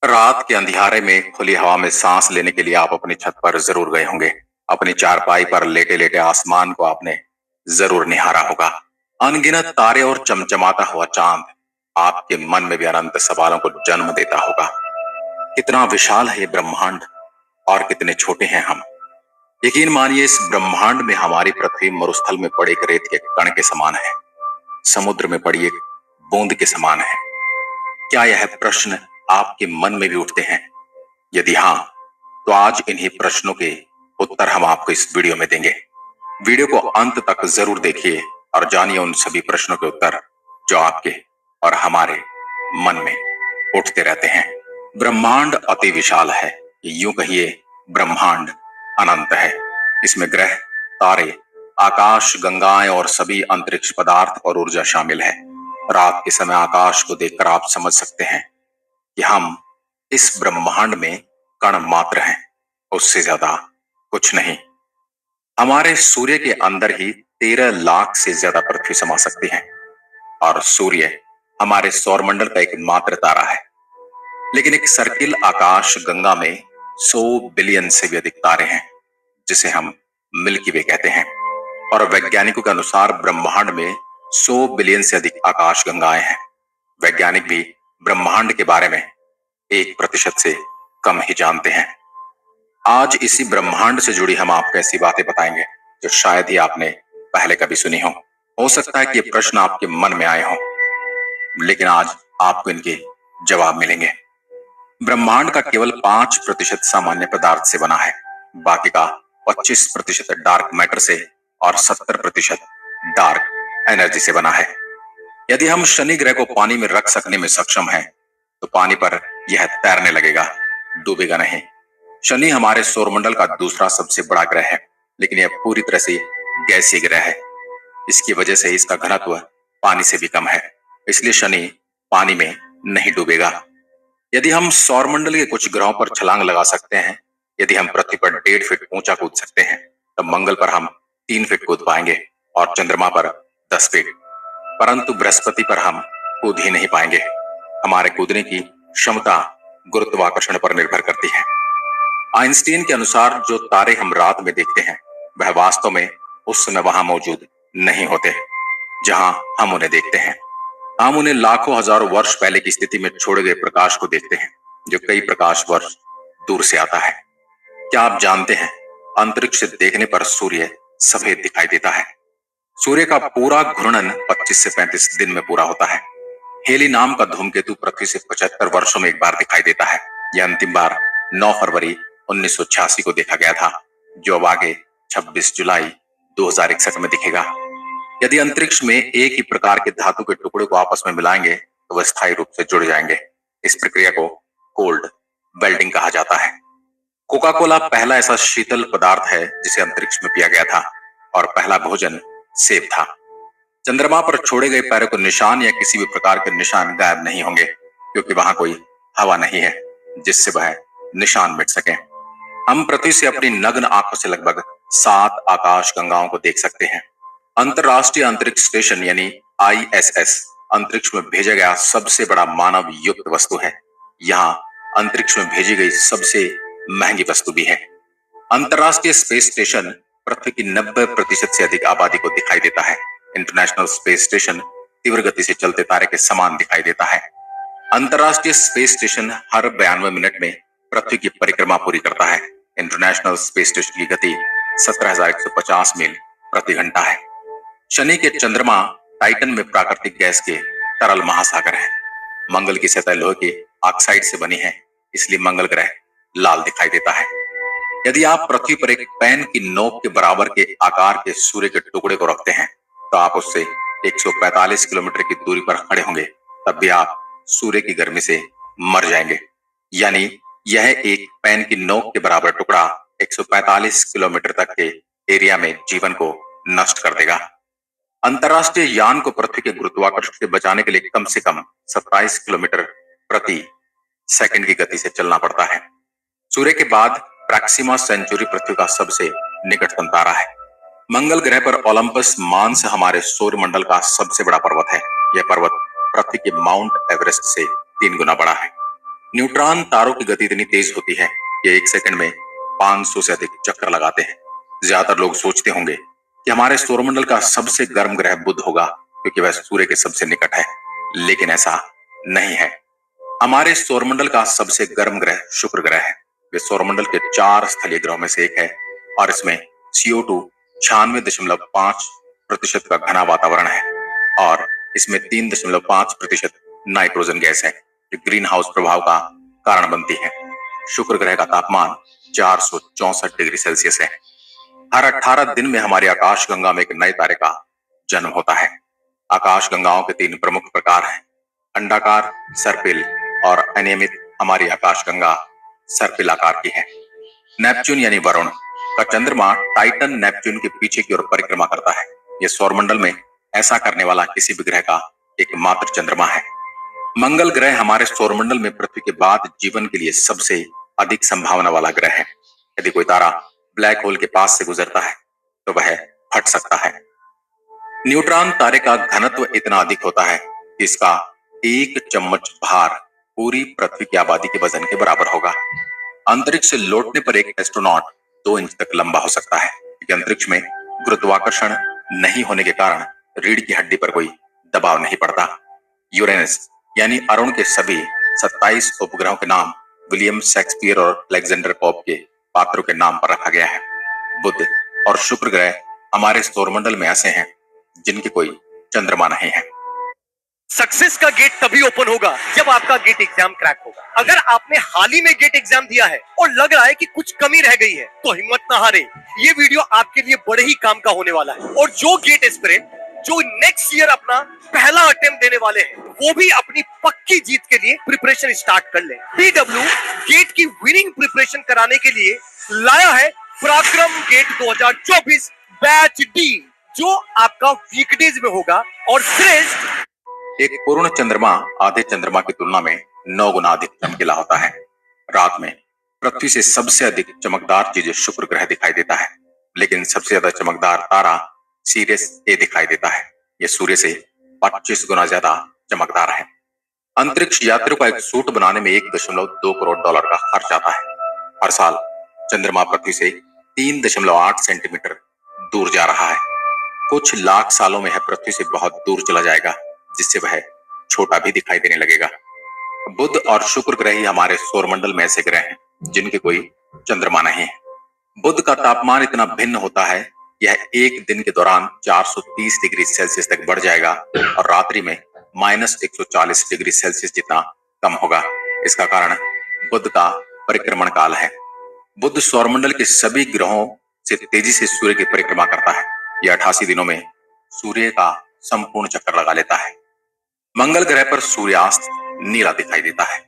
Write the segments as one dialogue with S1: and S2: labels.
S1: रात के अंधियारे में खुली हवा में सांस लेने के लिए आप अपनी छत पर जरूर गए होंगे। अपनी चारपाई पर लेटे लेटे आसमान को आपने जरूर निहारा होगा। अनगिनत तारे और चमचमाता हुआ चांद आपके मन में भी अनंत सवालों को जन्म देता होगा। कितना विशाल है ये ब्रह्मांड और कितने छोटे हैं हम। यकीन मानिए, इस ब्रह्मांड में हमारी पृथ्वी मरुस्थल में पड़े एक रेत के कण के समान है, समुद्र में पड़ी एक बूंद के समान है। क्या यह प्रश्न आपके मन में भी उठते हैं? यदि हाँ, तो आज इन्हीं प्रश्नों के उत्तर हम आपको इस वीडियो में देंगे। वीडियो को अंत तक जरूर देखिए और जानिए उन सभी प्रश्नों के उत्तर जो आपके और हमारे मन में उठते रहते हैं। ब्रह्मांड अति विशाल है, यूं कहिए ब्रह्मांड अनंत है। इसमें ग्रह, तारे, आकाश गंगाएं और सभी अंतरिक्ष पदार्थ और ऊर्जा शामिल है। रात के समय आकाश को देखकर आप समझ सकते हैं कि हम इस ब्रह्मांड में कण मात्र हैं, उससे ज्यादा कुछ नहीं। हमारे सूर्य के अंदर ही 13 लाख से ज्यादा पृथ्वी समा सकती है और सूर्य हमारे सौरमंडल का एक मात्र तारा है। लेकिन एक सर्किल आकाश गंगा में 100 बिलियन से भी अधिक तारे हैं, जिसे हम मिल्की वे कहते हैं। और वैज्ञानिकों के अनुसार ब्रह्मांड में 100 बिलियन से अधिक आकाश गंगाएं हैं। वैज्ञानिक भी ब्रह्मांड के बारे में 1% से कम ही जानते हैं। आज इसी ब्रह्मांड से जुड़ी हम आपको ऐसी बातें बताएंगे जो शायद ही आपने पहले कभी सुनी हो सकता है कि ये प्रश्न आपके मन में आए हों, लेकिन आज आपको इनके जवाब मिलेंगे। ब्रह्मांड का केवल 5% सामान्य पदार्थ से बना है, बाकी का 25% डार्क मैटर से और 70% डार्क एनर्जी से बना है। यदि हम शनि ग्रह को पानी में रख सकने में सक्षम हैं, तो पानी पर यह तैरने लगेगा, डूबेगा नहीं। शनि हमारे सौरमंडल का दूसरा सबसे बड़ा ग्रह है, लेकिन यह पूरी तरह से गैसीय ग्रह है। इसकी वजह से इसका घनत्व पानी से भी कम है, इसलिए शनि पानी में नहीं डूबेगा। यदि हम सौरमंडल के कुछ ग्रहों पर छलांग लगा सकते हैं, यदि हम पृथ्वी पर 1.5 फीट ऊंचा कूद सकते हैं, तब मंगल पर हम 3 फीट कूद पाएंगे और चंद्रमा पर 10 फीट। परंतु बृहस्पति पर हम कूद ही नहीं पाएंगे। हमारे कूदने की क्षमता गुरुत्वाकर्षण पर निर्भर करती है। आइंस्टीन के अनुसार जो तारे हम रात में देखते हैं, वह वास्तव में उस समय वहां मौजूद नहीं होते जहां हम उन्हें देखते हैं। हम उन्हें लाखों हजारों वर्ष पहले की स्थिति में छोड़े गए प्रकाश को देखते हैं, जो कई प्रकाश वर्ष दूर से आता है। क्या आप जानते हैं, अंतरिक्ष से देखने पर सूर्य सफेद दिखाई देता है। सूर्य का पूरा घूर्णन 25 से 35 दिन में पूरा होता है। हेली नाम का धूमकेतु पृथ्वी से 75 वर्षों में एक बार दिखाई देता है। यह अंतिम बार 9 फरवरी 1986 को देखा गया था, जो अब आगे 26 जुलाई 2061 में दिखेगा। यदि अंतरिक्ष में एक ही प्रकार के धातु के टुकड़े को आपस में मिलाएंगे, तो वह स्थायी रूप से जुड़ जाएंगे। इस प्रक्रिया को कोल्ड वेल्डिंग कहा जाता है। कोका कोला पहला ऐसा शीतल पदार्थ है जिसे अंतरिक्ष में पिया गया था, और पहला भोजन सेब था। चंद्रमा पर छोड़े गए पैरों के निशान या किसी भी प्रकार के निशान गायब नहीं होंगे, क्योंकि वहां कोई हवा नहीं है जिससे वह निशान मिट सके। हम पृथ्वी से अपनी नग्न आंखों से लगभग 7 आकाश गंगाओं को देख सकते हैं। अंतरराष्ट्रीय अंतरिक्ष स्टेशन यानी ISS अंतरिक्ष में भेजा गया सबसे बड़ा मानव युक्त वस्तु है। यहाँ अंतरिक्ष में भेजी गई सबसे महंगी वस्तु भी है। अंतरराष्ट्रीय स्पेस स्टेशन पृथ्वी की 90% से अधिक आबादी को दिखाई देता है। इंटरनेशनल स्पेस स्टेशन तीव्र गति से चलते तारे के समान दिखाई देता है। अंतरराष्ट्रीय स्पेस स्टेशन हर 92 मिनट में पृथ्वी की परिक्रमा पूरी करता है। इंटरनेशनल स्पेस स्टेशन की गति 17,150 मील प्रति घंटा है। शनि के चंद्रमा टाइटन में प्राकृतिक गैस के तरल महासागर है। मंगल की सतह लोहे के ऑक्साइड से बनी है, इसलिए मंगल ग्रह लाल दिखाई देता है। यदि आप पृथ्वी पर एक पेन की नोक के बराबर के आकार के सूर्य के टुकड़े को रखते हैं, तो आप उससे 145 किलोमीटर की दूरी पर खड़े होंगे, तब भी आप सूर्य की गर्मी से मर जाएंगे। यानी यह एक पेन की नोक के बराबर टुकड़ा 145 किलोमीटर तक के एरिया में जीवन को नष्ट कर देगा। अंतरराष्ट्रीय यान को पृथ्वी के गुरुत्वाकर्षण से बचाने के लिए कम से कम 27 किलोमीटर प्रति सेकंड की गति से चलना पड़ता है। सूर्य के बाद प्रैक्सिमा सेंचुरी पृथ्वी का सबसे निकटतम तारा है। मंगल ग्रह पर ओलंपस मांस हमारे सौरमंडल का सबसे बड़ा पर्वत है। यह पर्वत पृथ्वी के माउंट एवरेस्ट से 3 गुना बड़ा है। न्यूट्रॉन तारों की गति इतनी तेज होती है कि एक सेकंड में 500 से अधिक चक्कर लगाते हैं। ज्यादातर लोग सोचते होंगे कि हमारे सौरमंडल का सबसे गर्म ग्रह बुध होगा क्योंकि वह सूर्य के सबसे निकट है, लेकिन ऐसा नहीं है। हमारे सौरमंडल का सबसे गर्म ग्रह शुक्र ग्रह है। वे सौरमंडल के 4 स्थलीय ग्रहों में से एक है और इसमें CO2 96.5% का घना वातावरण है और इसमें 3.5% नाइट्रोजन गैस है जो ग्रीन हाउस प्रभाव का कारण बनती है। शुक्र ग्रह का तापमान 464 डिग्री सेल्सियस है। हर 18 दिन में हमारी आकाशगंगा में एक नए तारे का जन्म होता है। आकाशगंगाओं के 3 प्रमुख प्रकार हैं, अंडाकार, सर्पिल और अनियमित। हमारी आकाशगंगा सर्पिल आकार की है। नेपच्यून यानी वरुण का चंद्रमा टाइटन नेपच्यून के पीछे की ओर परिक्रमा करता है। यह सौरमंडल में ऐसा करने वाला किसी भी ग्रह का एकमात्र चंद्रमा है। मंगल ग्रह हमारे सौरमंडल में पृथ्वी के बाद जीवन के लिए सबसे अधिक संभावना वाला ग्रह है। यदि कोई तारा ब्लैक होल के पास से गुजरता है तो वह फट सकता है। न्यूट्रॉन तारे का घनत्व इतना अधिक होता है कि इसका एक चम्मच भार पूरी पृथ्वी की आबादी के वजन के बराबर होगा। अंतरिक्ष से लौटने पर एक एस्ट्रोनॉट 2 इंच तक लंबा हो सकता है क्योंकि अंतरिक्ष में गुरुत्वाकर्षण नहीं होने के कारण रीढ़ की हड्डी पर कोई दबाव नहीं पड़ता। यूरेनस यानी अरुण के सभी 27 उपग्रहों के नाम विलियम शेक्सपियर और अलेक्जेंडर पोप के पात्रों के नाम पर रखा गया है। बुध और शुक्र ग्रह हमारे सौरमंडल में ऐसे हैं जिनके कोई चंद्रमा नहीं है।
S2: सक्सेस का गेट तभी ओपन होगा जब आपका गेट एग्जाम क्रैक होगा। अगर आपने हाल ही में गेट एग्जाम दिया है और लग रहा है कि कुछ कमी रह गई है तो हिम्मत ना हारे, ये वीडियो आपके लिए बड़े ही काम का होने वाला है। और जो गेट एस्पिरेंट जो नेक्स्ट ईयर अपना पहला अटेम्प्ट देने वाले हैं वो भी अपनी पक्की जीत के लिए प्रिपरेशन स्टार्ट कर ले। PW गेट की विनिंग प्रिपरेशन कराने के लिए लाया है पराक्रम गेट 2024 बैच डी, जो आपका वीकडेज में होगा और श्रेष्ठ
S1: एक पूर्ण चंद्रमा आधे चंद्रमा की तुलना में 9 गुना अधिक चमकीला होता है। रात में पृथ्वी से सबसे अधिक चमकदार चीज शुक्र ग्रह दिखाई देता है, लेकिन सबसे ज्यादा चमकदार तारा सीरियस ए दिखाई देता है। यह सूर्य से 25 गुना ज्यादा चमकदार है। अंतरिक्ष यात्रियों का एक सूट बनाने में $1.2 करोड़ का खर्च आता है। हर साल चंद्रमा पृथ्वी से 3.8 सेंटीमीटर दूर जा रहा है। कुछ लाख सालों में यह पृथ्वी से बहुत दूर चला जाएगा, जिससे वह छोटा भी दिखाई देने लगेगा। बुध और शुक्र ग्रह ही हमारे सौरमंडल में ऐसे ग्रह हैं जिनके कोई चंद्रमा नहीं है। बुध का तापमान इतना भिन्न होता है, यह एक दिन के दौरान 430 डिग्री सेल्सियस तक बढ़ जाएगा और रात्रि में -140 डिग्री सेल्सियस जितना कम होगा। इसका कारण बुध का परिक्रमण काल है। बुध सौरमंडल के सभी ग्रहों से तेजी से सूर्य की परिक्रमा करता है। यह 88 दिनों में सूर्य का संपूर्ण चक्कर लगा लेता है। मंगल ग्रह पर सूर्यास्त नीला दिखाई देता है।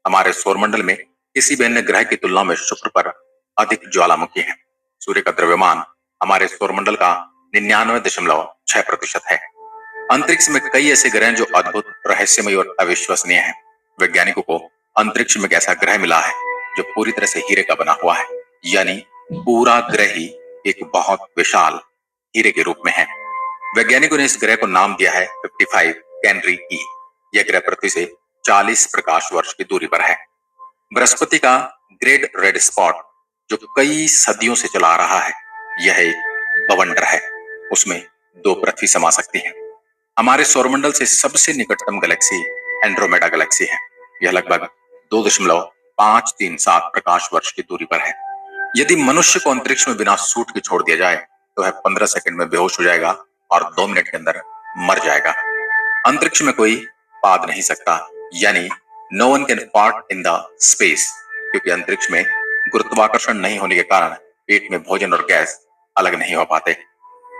S1: हमारे सौरमंडल में किसी भी अन्य ग्रह की तुलना में शुक्र पर अधिक ज्वालामुखी है। सूर्य का द्रव्यमान हमारे सौरमंडल का 99.6% है। अंतरिक्ष में कई ऐसे ग्रह जो अद्भुत, रहस्यमय और अविश्वसनीय हैं। वैज्ञानिकों को अंतरिक्ष में एक ऐसा ग्रह मिला है जो पूरी तरह से हीरे का बना हुआ है, यानी पूरा ग्रह ही एक बहुत विशाल हीरे के रूप में है। वैज्ञानिकों ने इस ग्रह को नाम दिया है 55 कैनरी ई। यह ग्रह पृथ्वी से 40 प्रकाश वर्ष की दूरी पर है। बृहस्पति का ग्रेट रेड स्पॉट जो कई सदियों से चला आ रहा है, यह एक बवंडर है। उसमें 2 पृथ्वी समा सकती है। हमारे सौरमंडल से सबसे निकटतम गैलेक्सी एंड्रोमेडा गैलेक्सी है। यह लगभग 2.537 प्रकाश वर्ष की दूरी पर है। यदि मनुष्य को अंतरिक्ष में बिना सूट के छोड़ दिया जाए तो वह 15 सेकंड में बेहोश हो जाएगा और 2 मिनट के अंदर मर जाएगा। अंतरिक्ष में कोई पाद नहीं सकता, यानी no one can fart in the space, क्योंकि अंतरिक्ष में गुरुत्वाकर्षण नहीं होने के कारण पेट में भोजन और गैस अलग नहीं हो पाते।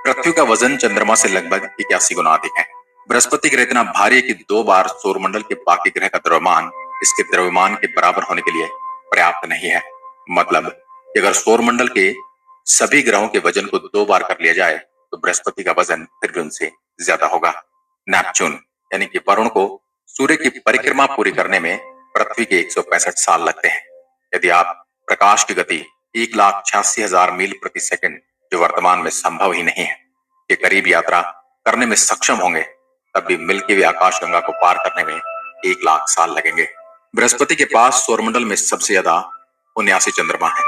S1: पृथ्वी का वजन चंद्रमा से लगभग 81 गुना अधिक है। बृहस्पति ग्रह इतना भारी है कि 2 बार सौरमंडल के बाकी ग्रह का द्रव्यमान इसके द्रव्यमान के बराबर होने के लिए पर्याप्त नहीं है। मतलब कि अगर सौरमंडल के सभी ग्रहों के वजन को 2 बार कर लिया जाए तो बृहस्पति का वजन फिर भी उनसे ज्यादा होगा। नेपच्यून यानी कि वरुण को सूर्य की परिक्रमा पूरी करने में पृथ्वी के 165 साल लगते हैं। यदि आप प्रकाश की गति 1,86,000 मील प्रति सेकंड, जो वर्तमान में संभव ही नहीं है, के करीब यात्रा करने में सक्षम होंगे, तब भी मिल्की वे आकाशगंगा को पार करने में 1 लाख साल लगेंगे। बृहस्पति के पास सौरमंडल में सबसे ज्यादा 79 चंद्रमा है।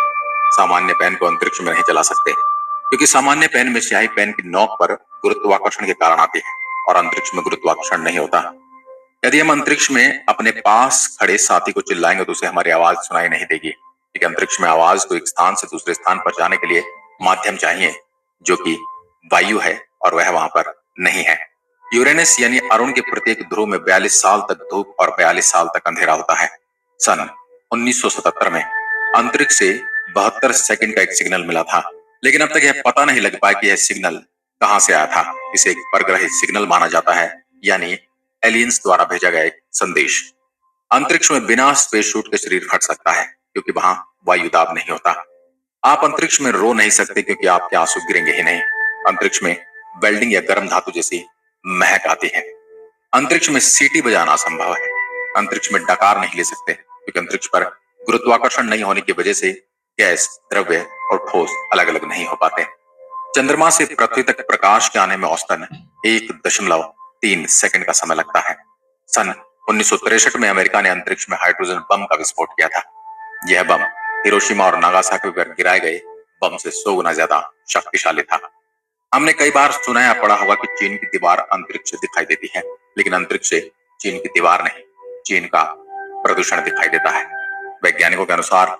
S1: सामान्य पेन को अंतरिक्ष में नहीं चला सकते क्योंकि सामान्य पेन में स्याही पेन की नोक पर गुरुत्वाकर्षण के कारण आती है और अंतरिक्ष में गुरुत्वाकर्षण नहीं होता। यदि हम अंतरिक्ष में अपने पास खड़े साथी को चिल्लाएंगे तो उसे हमारी आवाज सुनाई नहीं देगी, क्योंकि अंतरिक्ष में आवाज को एक स्थान से दूसरे स्थान पर जाने के लिए माध्यम चाहिए जो कि वायु है और वह वहां पर नहीं है। यूरेनस यानी अरुण के प्रत्येक ध्रुव में 42 साल तक धूप और 42 साल तक अंधेरा होता है। सन 1977 में अंतरिक्ष से 72 सेकंड का एक सिग्नल मिला था, लेकिन अब तक यह पता नहीं लग पाया कि यह सिग्नल कहां से आया था। इसे एक परग्रही सिग्नल माना जाता है, यानी एलियंस द्वारा भेजा गया एक संदेश। अंतरिक्ष में बिना स्पेस सूट के शरीर फट सकता है क्योंकि वहां वायु दाब नहीं होता। आप अंतरिक्ष में रो नहीं सकते क्योंकि आपके आंसू गिरेंगे ही नहीं। अंतरिक्ष में वेल्डिंग या गर्म धातु जैसी महक आती है। अंतरिक्ष में सीटी बजाना असंभव है। अंतरिक्ष में डकार नहीं ले सकते क्योंकि अंतरिक्ष पर गुरुत्वाकर्षण नहीं होने की वजह से गैस, द्रव्य और ठोस अलग अलग नहीं हो पाते। चंद्रमा से पृथ्वी तक प्रकाश के आने में औसतन 1.3 सेकंड का समय लगता है। सन 1963 में अमेरिका ने अंतरिक्ष में हाइड्रोजन बम का विस्फोट किया था। यह बम हिरोशिमा और नागासाकी पर गिराए गए बम से 100 गुना ज्यादा शक्तिशाली था। हमने कई बार सुना या पढ़ा होगा कि चीन की दीवार अंतरिक्ष से दिखाई देती है, लेकिन अंतरिक्ष से चीन की दीवार नहीं, चीन का प्रदूषण दिखाई देता है। वैज्ञानिकों के अनुसार